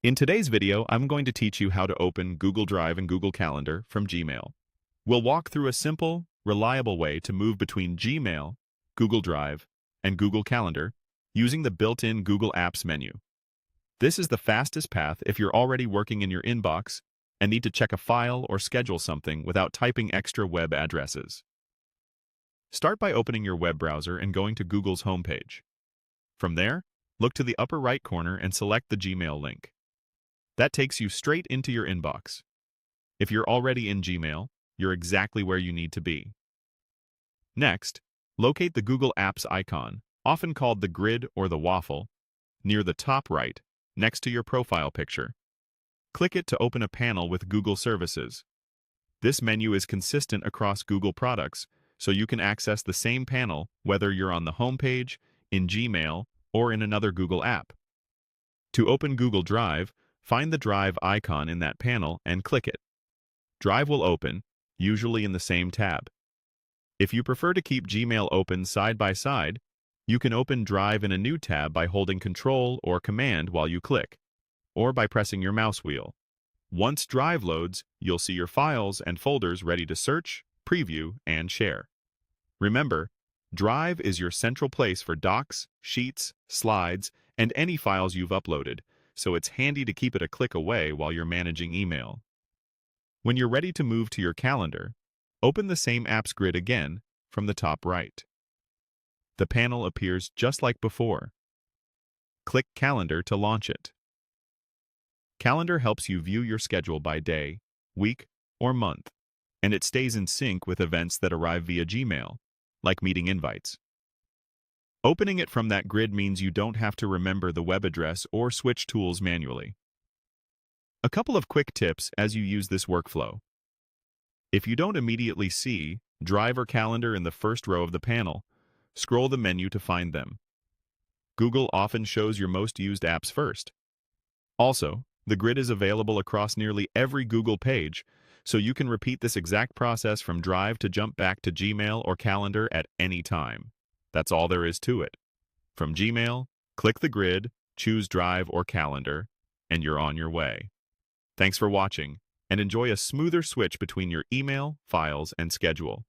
In today's video, I'm going to teach you how to open Google Drive and Google Calendar from Gmail. We'll walk through a simple, reliable way to move between Gmail, Google Drive, and Google Calendar using the built-in Google Apps menu. This is the fastest path if you're already working in your inbox and need to check a file or schedule something without typing extra web addresses. Start by opening your web browser and going to Google's homepage. From there, look to the upper right corner and select the Gmail link. That takes you straight into your inbox. If you're already in Gmail, you're exactly where you need to be. Next, locate the Google Apps icon, often called the grid or the waffle, near the top right, next to your profile picture. Click it to open a panel with Google Services. This menu is consistent across Google products, so you can access the same panel whether you're on the home page, in Gmail, or in another Google app. To open Google Drive, find the Drive icon in that panel and click it. Drive will open, usually in the same tab. If you prefer to keep Gmail open side by side, you can open Drive in a new tab by holding Control or Command while you click, or by pressing your mouse wheel. Once Drive loads, you'll see your files and folders ready to search, preview, and share. Remember, Drive is your central place for docs, sheets, slides, and any files you've uploaded, so it's handy to keep it a click away while you're managing email. When you're ready to move to your calendar, open the same apps grid again from the top right. The panel appears just like before. Click Calendar to launch it. Calendar helps you view your schedule by day, week, or month, and it stays in sync with events that arrive via Gmail, like meeting invites. Opening it from that grid means you don't have to remember the web address or switch tools manually. A couple of quick tips as you use this workflow. If you don't immediately see Drive or Calendar in the first row of the panel, scroll the menu to find them. Google often shows your most used apps first. Also, the grid is available across nearly every Google page, so you can repeat this exact process from Drive to jump back to Gmail or Calendar at any time. That's all there is to it. From Gmail, click the grid, choose Drive or Calendar, and you're on your way. Thanks for watching, and enjoy a smoother switch between your email, files, and schedule.